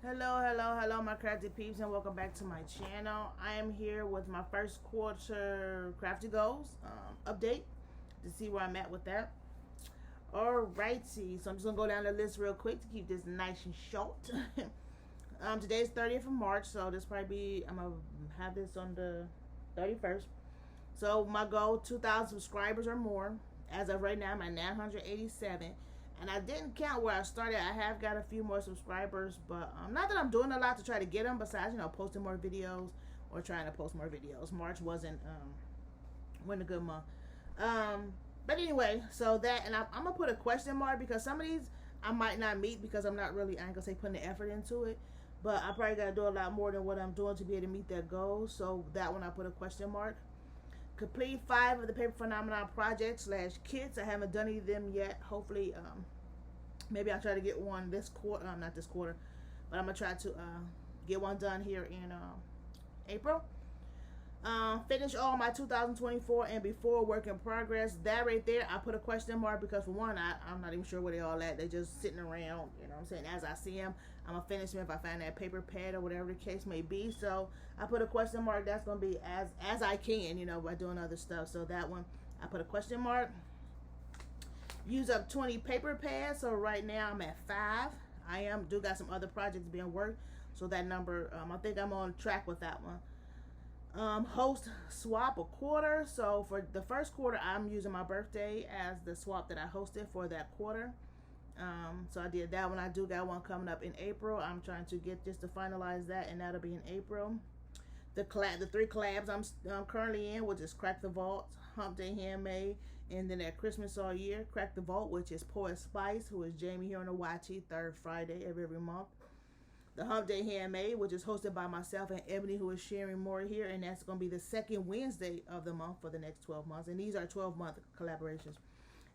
Hello, my crafty peeps, and welcome back to my channel. I am here with my first quarter crafty goals update to see where I'm at with that. Alrighty, so I'm just gonna go down the list real quick to keep this nice and short. Today's 30th of March, so this probably I'm gonna have this on the 31st. So my goal, 2,000 subscribers or more. As of right now, I'm at 987. And I didn't count where I started. I have got a few more subscribers, but not that I'm doing a lot to try to get them, besides, posting more videos or trying to post more videos. March wasn't a good month. But anyway, so that, and I'm going to put a question mark because some of these I might not meet because I'm not really, I ain't going to say putting the effort into it. But I probably got to do a lot more than what I'm doing to be able to meet that goal. So that one I put a question mark. Complete 5 of the Paper Phenomenon projects / kits. I haven't done any of them yet. Hopefully, maybe I'll try to get one this quarter. Not this quarter, but I'm gonna try to get one done here in April. Finish all my 2024 and before work in progress. That right there, I put a question mark because for one, I'm not even sure where they all at. They're just sitting around. You know what I'm saying? As I see them, I'm gonna finish them if I find that paper pad or whatever the case may be. So I put a question mark. That's gonna be as I can, by doing other stuff. So that one, I put a question mark. Use up 20 paper pads. So right now I'm at 5. I do got some other projects being worked. So that number, I think I'm on track with that one. Host swap a quarter. So for the first quarter, I'm using my birthday as the swap that I hosted for that quarter. So I did that one. I do got one coming up in April. I'm trying to get just to finalize that, and that'll be in April. The 3 collabs I'm currently in, which is Crack the Vault, Hump Day Handmade, and then at Christmas All Year, Crack the Vault, which is Poet Spice, who is Jamie here on the YT, 3rd Friday of every month. The Hump Day Handmade, which is hosted by myself and Ebony, who is sharing more here, and that's going to be the 2nd Wednesday of the month for the next 12 months. And these are 12-month collaborations.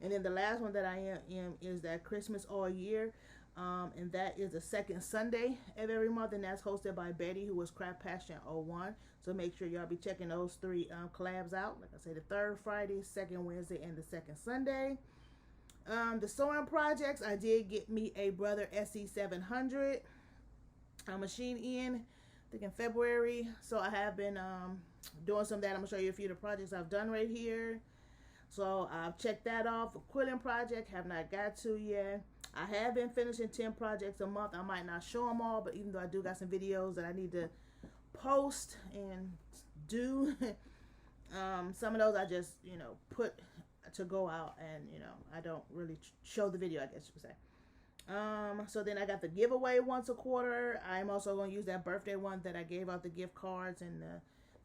And then the last one that I am in is that Christmas All Year, and that is the 2nd Sunday of every month, and that's hosted by Betty, who is Craft Passion 01. So make sure y'all be checking those 3 collabs out. Like I say, the 3rd Friday, 2nd Wednesday, and the 2nd Sunday. The sewing projects, I did get me a Brother SE700 machine in, I think in February. So I have been doing some of that. I'm going to show you a few of the projects I've done right here. So I've checked that off. A quilling project, have not got to yet. I have been finishing 10 projects a month. I might not show them all, but even though I do got some videos that I need to post and do, some of those I just, put to go out, and, I don't really show the video, I guess you could say. So then I got the giveaway once a quarter. I'm also going to use that birthday one that I gave out the gift cards and the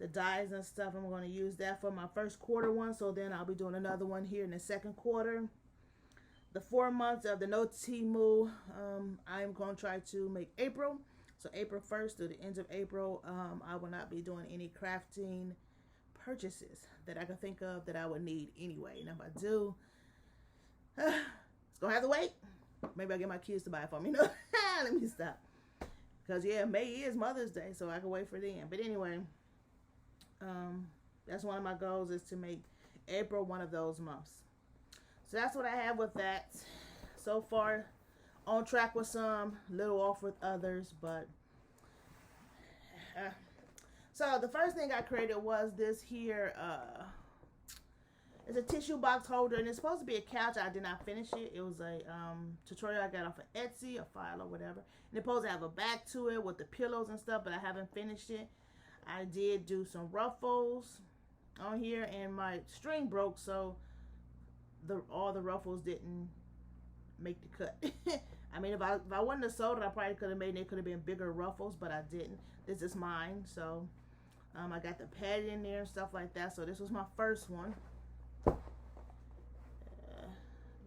dies and stuff. I'm going to use that for my first quarter one. So then I'll be doing another one here in the 2nd quarter. The 4 months of the No Timu, I'm going to try to make April. So April 1st through the end of April, I will not be doing any crafting purchases that I can think of that I would need anyway. And if I do, it's going to have to wait. Maybe I'll get my kids to buy it for me. No, let me stop. Because, yeah, May is Mother's Day, so I can wait for them. But anyway, that's one of my goals, is to make April one of those months. So that's what I have with that. So far, on track with some, little off with others. But, so the first thing I created was this here, it's a tissue box holder, and it's supposed to be a couch. I did not finish it. It was a tutorial I got off of Etsy, a file or whatever. And it's supposed to have a back to it with the pillows and stuff, but I haven't finished it. I did do some ruffles on here, and my string broke, so all the ruffles didn't make the cut. I mean, if I wouldn't have sewed it, I probably could have made it. It could have been bigger ruffles, but I didn't. This is mine, so I got the padding in there and stuff like that. So this was my first one.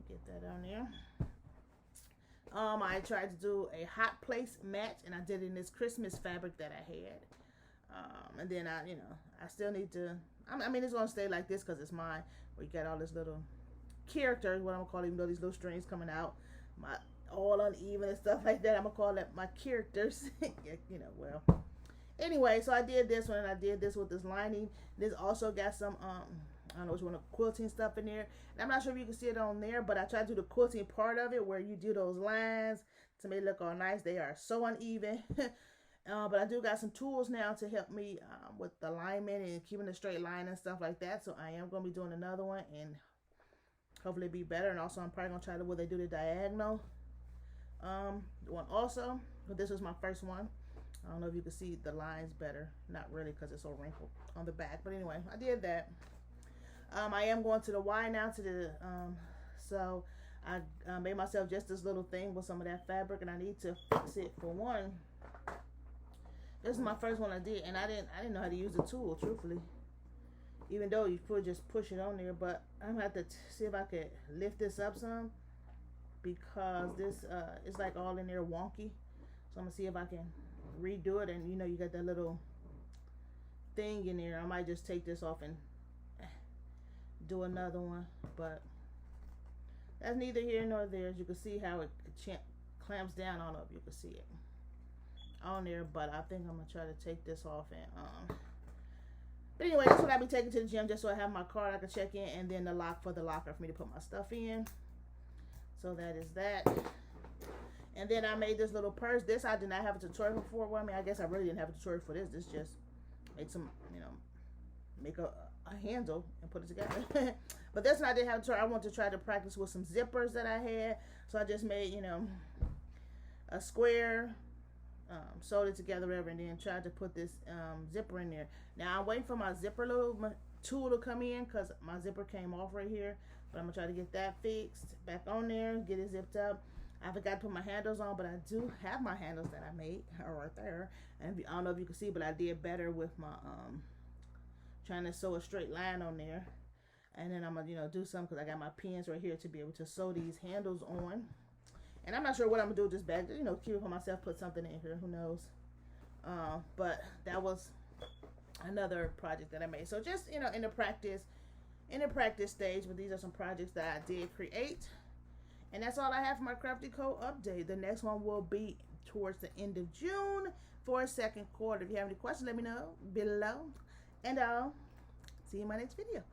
Get that on there. I tried to do a hot place match, and I did it in this Christmas fabric that I had. And then I still need to, I mean, it's going to stay like this because it's mine. We got all this little characters, what I'm going to call it, even though these little strings coming out, all uneven and stuff like that. I'm going to call that my characters. Well. Anyway, so I did this one, and I did this with this lining. This also got some, I don't know which one, quilting stuff in there. And I'm not sure if you can see it on there, but I tried to do the quilting part of it where you do those lines to make it look all nice. They are so uneven. But I do got some tools now to help me with the alignment and keeping a straight line and stuff like that. So I am going to be doing another one and hopefully be better. And also I'm probably going to try to where they do the diagonal one also. But this was my first one. I don't know if you can see the lines better. Not really because it's so wrinkled on the back. But anyway, I did that. I am going to the Y now to the so I made myself just this little thing with some of that fabric, and I need to fix it. For one, this is my first one I did, and I didn't know how to use the tool, truthfully. Even though you could just push it on there, but I'm gonna have to see if I could lift this up some, because this is like all in there wonky. So I'm gonna see if I can redo it. And you know, you got that little thing in there. I might just take this off and do another one, but that's neither here nor there. As you can see how it clamps down. I don't know if you can see it on there, but I think I'm gonna try to take this off. And but anyway, that's what I'll be taking to the gym, just so I have my card I can check in, and then the lock for the locker for me to put my stuff in. So that is that. And then I made this little purse. This I did not have a tutorial for. Well, I mean, I guess I really didn't have a tutorial for this. This just made some, you know, make a handle and put it together. But that's not, I didn't have a tutorial. I want to try to practice with some zippers that I had. So I just made, you know, a square, sewed it together, whatever, and then tried to put this zipper in there. Now I'm waiting for my zipper little tool to come in, because my zipper came off right here. But I'm gonna try to get that fixed, back on there, get it zipped up. I forgot to put my handles on, but I do have my handles that I made right there. And I don't know if you can see, but I did better with my trying to sew a straight line on there. And then I'm gonna, you know, do some, because I got my pins right here to be able to sew these handles on. And I'm not sure what I'm gonna do with this bag, you know, keep it for myself, put something in here, who knows. But that was another project that I made. So just, you know, in the practice stage, but these are some projects that I did create. And that's all I have for my Crafty Co update. The next one will be towards the end of June for a second quarter. If you have any questions, let me know below. And I'll see you in my next video.